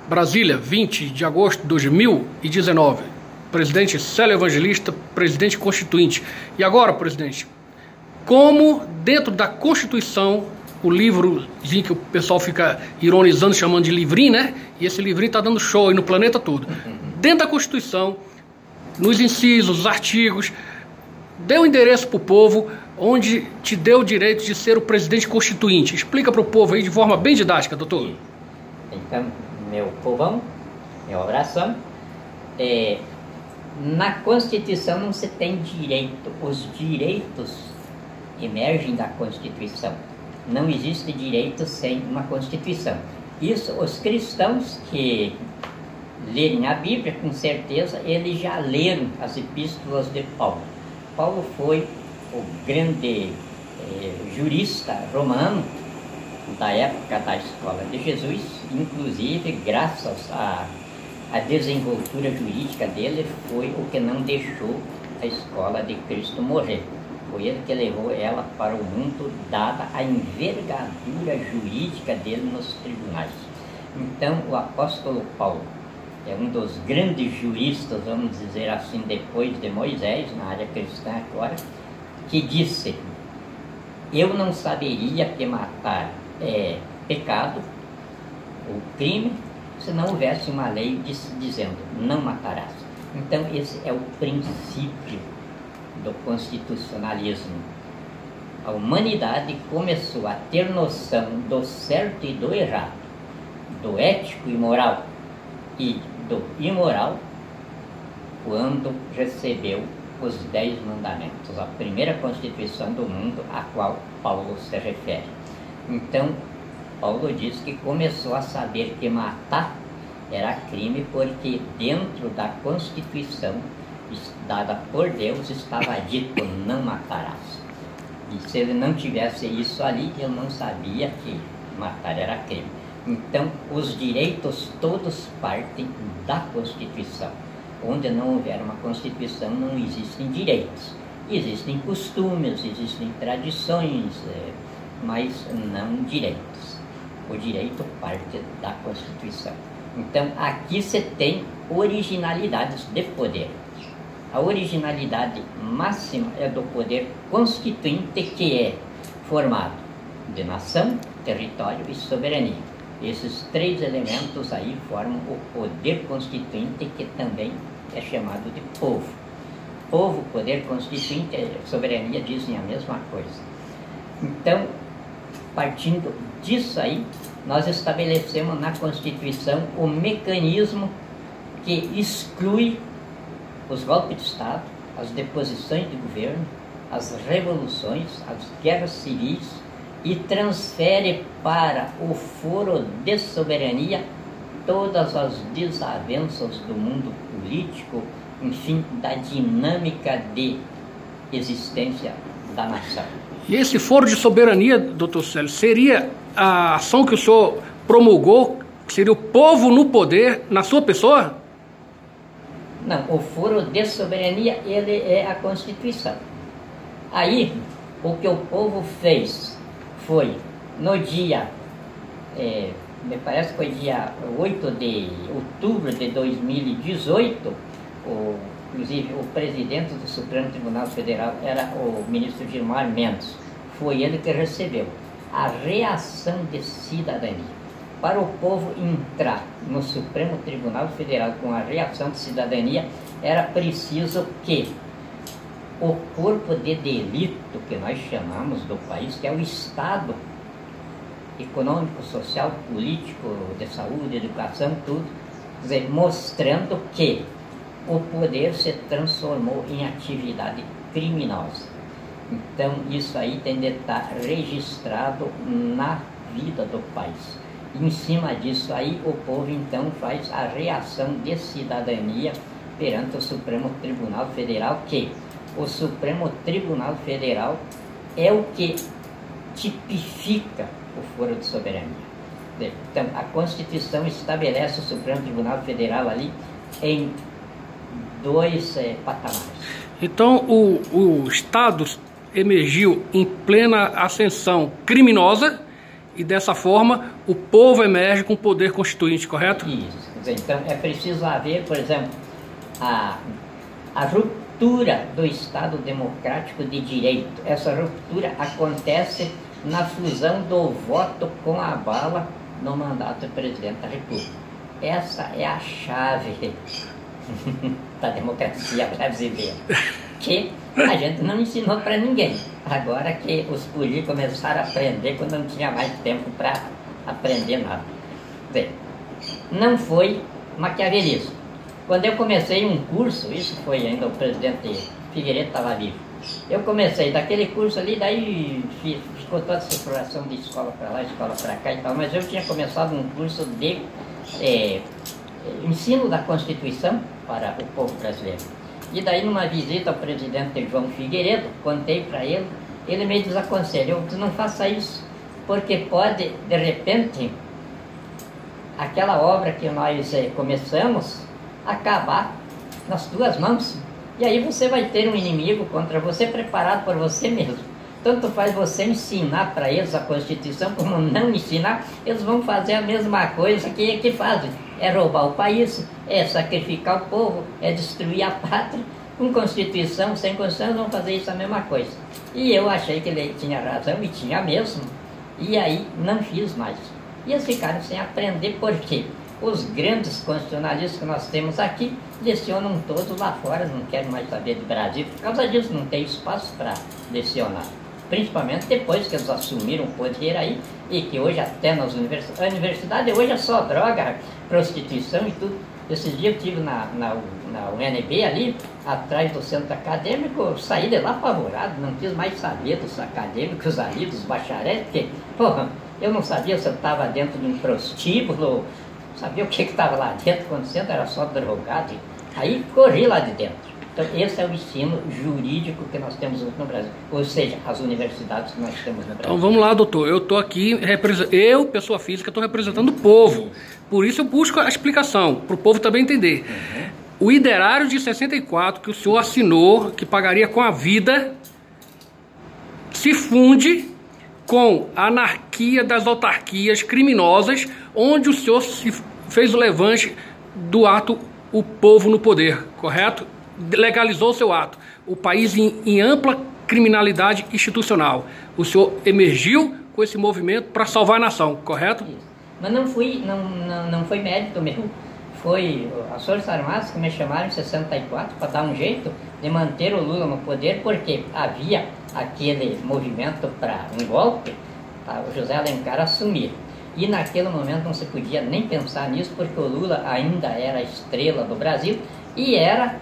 Brasília, 20 de agosto de 2019. Presidente Célio Evangelista, presidente constituinte. E agora, presidente, como dentro da Constituição, o livrozinho que o pessoal fica ironizando, chamando de livrinho, né? E esse livrinho tá dando show aí no planeta todo. Dentro da Constituição, nos incisos, os artigos, dê o endereço para o povo onde te deu o direito de ser o presidente constituinte. Explica para o povo aí de forma bem didática, doutor. Então, meu povão, meu abração. Na Constituição não se tem direito. Os direitos emergem da Constituição. Não existe direito sem uma Constituição. Isso, os cristãos que lerem a Bíblia, com certeza, eles já leram as epístolas de Paulo. Paulo foi o grande jurista romano da época da Escola de Jesus, inclusive graças à desenvoltura jurídica dele, foi o que não deixou a Escola de Cristo morrer. Foi ele que levou ela para o mundo, dada a envergadura jurídica dele nos tribunais. Então, o apóstolo Paulo é um dos grandes juristas, vamos dizer assim, depois de Moisés, na área cristã agora, que disse: eu não saberia que matar é pecado, ou crime, se não houvesse uma lei dizendo, não matarás. Então, esse é o princípio do constitucionalismo. A humanidade começou a ter noção do certo e do errado, do ético e moral e do imoral, quando recebeu os 10 mandamentos, a primeira constituição do mundo a qual Paulo se refere. Então, Paulo diz que começou a saber que matar era crime porque dentro da Constituição dada por Deus estava dito, não matarás. E se ele não tivesse isso ali, ele não sabia que matar era crime. Então, os direitos todos partem da Constituição. Onde não houver uma Constituição, não existem direitos. Existem costumes, existem tradições, mas não direitos. O direito parte da Constituição. Então, aqui você tem originalidades de poder. A originalidade máxima é do poder constituinte, que é formado de nação, território e soberania. Esses 3 elementos aí formam o poder constituinte, que também é chamado de povo. Povo, poder constituinte e soberania dizem a mesma coisa. Então, partindo disso aí, nós estabelecemos na Constituição o mecanismo que exclui os golpes de Estado, as deposições de governo, as revoluções, as guerras civis, e transfere para o foro de soberania todas as desavenças do mundo político, enfim, da dinâmica de existência da nação. E esse foro de soberania, doutor Célio, seria a ação que o senhor promulgou, que seria o povo no poder, na sua pessoa? Não, o foro de soberania, ele é a Constituição. Aí, o que o povo fez foi, no dia, me parece que foi dia 8 de outubro de 2018, inclusive o presidente do Supremo Tribunal Federal era o ministro Gilmar Mendes. Foi ele que recebeu a reação de cidadania. Para o povo entrar no Supremo Tribunal Federal com a reação de cidadania, era preciso que o corpo de delito que nós chamamos do país, que é o Estado econômico, social, político, de saúde, educação, tudo, quer dizer, mostrando que o poder se transformou em atividade criminosa. Então, isso aí tem de estar registrado na vida do país. Em cima disso aí, o povo então faz a reação de cidadania perante o Supremo Tribunal Federal, que o Supremo Tribunal Federal é o que tipifica o foro de soberania. Então, a Constituição estabelece o Supremo Tribunal Federal ali em 2 patamares. Então, o Estado emergiu em plena ascensão criminosa e dessa forma o povo emerge com o poder constituinte, correto? Isso. Quer dizer, então é preciso haver, por exemplo, a ruptura do Estado democrático de direito. Essa ruptura acontece na fusão do voto com a bala no mandato do presidente da República. Essa é a chave da democracia brasileira, que a gente não ensinou para ninguém. Agora que os políticos começaram a aprender quando não tinha mais tempo para aprender nada. Bem, não foi maquiavelismo. Quando eu comecei um curso, isso foi ainda o presidente Figueiredo estava vivo, eu comecei daquele curso ali, daí ficou toda essa exploração de escola para lá, escola para cá e tal, mas eu tinha começado um curso de ensino da Constituição para o povo brasileiro. E daí, numa visita ao presidente João Figueiredo, contei para ele, ele me desaconselhou, não faça isso, porque pode, de repente, aquela obra que nós começamos, acabar nas tuas mãos. E aí você vai ter um inimigo contra você preparado por você mesmo. Tanto faz você ensinar para eles a Constituição, como não ensinar, eles vão fazer a mesma coisa que fazem. É roubar o país, é sacrificar o povo, é destruir a pátria. Com Constituição, sem Constituição, eles vão fazer isso a mesma coisa. E eu achei que ele tinha razão, e tinha mesmo. E aí não fiz mais. E eles ficaram sem aprender, por quê? Os grandes constitucionalistas que nós temos aqui lecionam todos lá fora, não querem mais saber do Brasil. Por causa disso, não tem espaço para lecionar. Principalmente depois que eles assumiram o poder aí, e que hoje até nas universidades, a universidade hoje é só droga, prostituição e tudo. Esses dias eu estive na UNB ali, atrás do centro acadêmico, eu saí de lá apavorado, não quis mais saber dos acadêmicos ali, dos bacharéis, porque, porra, eu não sabia se eu estava dentro de um prostíbulo, sabia o que estava lá dentro, quando centro era só drogado. Aí corri lá de dentro. Então esse é o ensino jurídico que nós temos no Brasil, ou seja, as universidades que nós temos no Brasil. Então vamos lá, doutor, eu estou aqui, eu, pessoa física, estou representando o povo, por isso eu busco a explicação, para o povo também entender. O iderário de 64 que o senhor assinou, que pagaria com a vida, se funde com a anarquia das autarquias criminosas, onde o senhor fez o levante do ato o povo no poder, correto? Legalizou o seu ato. O país em ampla criminalidade institucional. O senhor emergiu com esse movimento para salvar a nação, correto? Mas não foi mérito meu. Foi as Forças Armadas que me chamaram em 64 para dar um jeito de manter o Lula no poder, porque havia aquele movimento para um golpe, para o José Alencar assumir. E naquele momento não se podia nem pensar nisso, porque o Lula ainda era a estrela do Brasil e era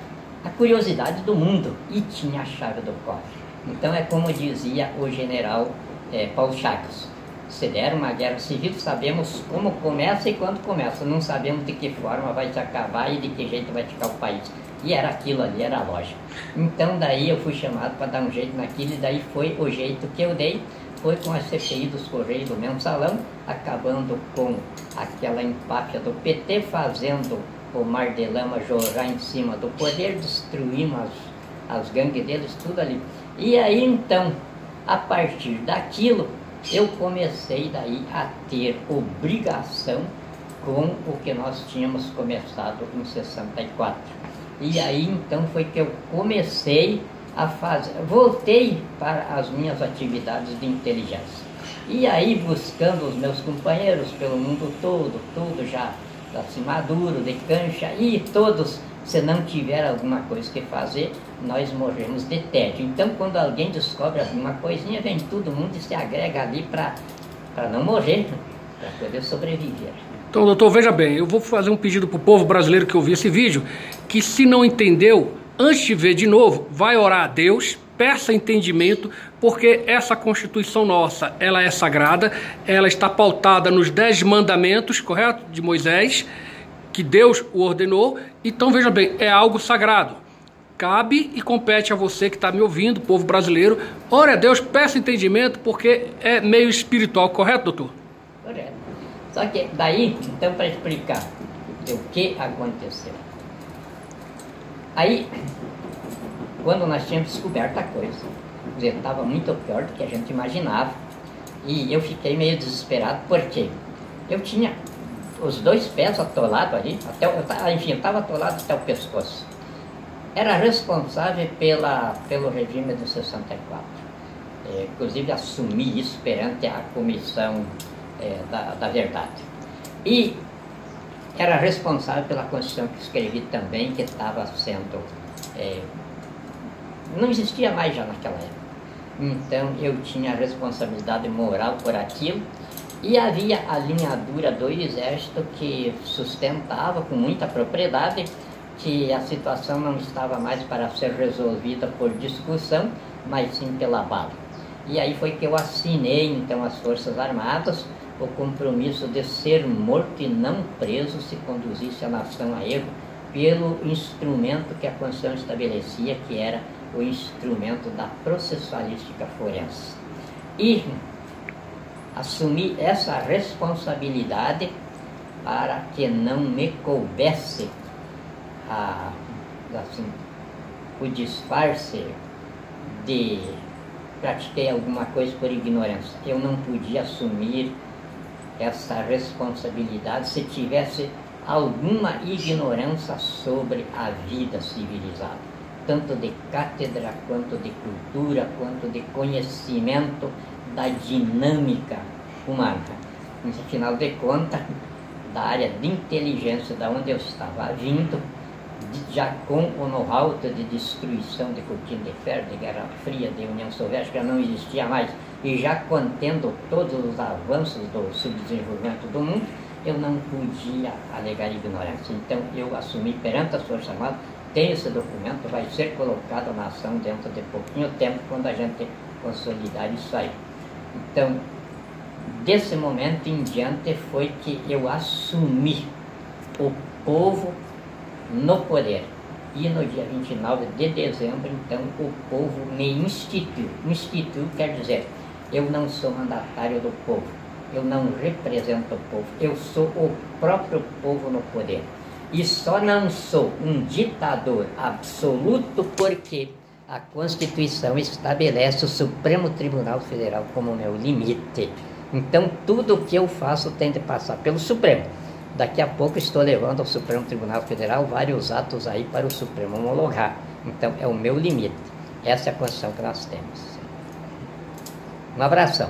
a curiosidade do mundo e tinha a chave do cofre. Então é como dizia o general Paulo Chagas: se der uma guerra civil, sabemos como começa e quando começa, não sabemos de que forma vai se acabar e de que jeito vai ficar o país. E era aquilo ali, era a lógica. Então daí eu fui chamado para dar um jeito naquilo, e daí foi o jeito que eu dei, foi com a CPI dos Correios do Mensalão, acabando com aquela empáfia do PT, fazendo o mar de lama jorrar em cima do poder, destruímos as gangues deles, tudo ali. E aí então, a partir daquilo, eu comecei daí a ter obrigação com o que nós tínhamos começado em 64. E aí então foi que eu comecei a fazer, voltei para as minhas atividades de inteligência. E aí buscando os meus companheiros pelo mundo todo, tudo já assim, maduro, de cancha, e todos, se não tiver alguma coisa que fazer, nós morremos de tédio. Então quando alguém descobre alguma coisinha, vem todo mundo e se agrega ali para não morrer, para poder sobreviver. Então, doutor, veja bem, eu vou fazer um pedido para o povo brasileiro que ouviu esse vídeo, que se não entendeu, antes de ver de novo, vai orar a Deus, peça entendimento, porque essa Constituição nossa, ela é sagrada, ela está pautada nos 10 mandamentos, correto? De Moisés, que Deus o ordenou. Então, veja bem, é algo sagrado. Cabe e compete a você que está me ouvindo, povo brasileiro, ore a Deus, peça entendimento, porque é meio espiritual, correto, doutor? Correto. Só que daí, então, para explicar o que aconteceu. Aí, quando nós tínhamos descoberto a coisa, estava muito pior do que a gente imaginava. E eu fiquei meio desesperado, porque eu tinha os 2 pés atolados ali, enfim, eu estava atolado até o pescoço. Era responsável pelo regime de 64. Inclusive assumi isso perante a Comissão da Verdade. E era responsável pela Constituição que escrevi também, que estava sendo... não existia mais já naquela época. Então eu tinha a responsabilidade moral por aquilo, e havia a linhadura do Exército que sustentava com muita propriedade que a situação não estava mais para ser resolvida por discussão, mas sim pela bala. E aí foi que eu assinei, então, às Forças Armadas o compromisso de ser morto e não preso se conduzisse a nação a erro, pelo instrumento que a Constituição estabelecia, que era o instrumento da processualística forense. E assumi essa responsabilidade para que não me coubesse o disfarce de pratiquei alguma coisa por ignorância. Eu não podia assumir essa responsabilidade se tivesse alguma ignorância sobre a vida civilizada, tanto de cátedra, quanto de cultura, quanto de conhecimento da dinâmica humana. Afinal de contas, da área de inteligência da onde eu estava vindo, já com o know-how de destruição de cortina de ferro, de Guerra Fria, de União Soviética, não existia mais, e já contendo todos os avanços do subdesenvolvimento do mundo, eu não podia alegar ignorância. Então eu assumi perante as Forças Armadas, tem esse documento, vai ser colocado na ação dentro de pouquinho tempo, quando a gente consolidar isso aí. Então, desse momento em diante foi que eu assumi o povo no poder. E no dia 29 de dezembro, então, o povo me instituiu. Instituiu quer dizer, eu não sou mandatário do povo, eu não represento o povo, eu sou o próprio povo no poder. E só não sou um ditador absoluto porque a Constituição estabelece o Supremo Tribunal Federal como meu limite. Então, tudo o que eu faço tem de passar pelo Supremo. Daqui a pouco estou levando ao Supremo Tribunal Federal vários atos aí para o Supremo homologar. Então, é o meu limite. Essa é a Constituição que nós temos. Um abração.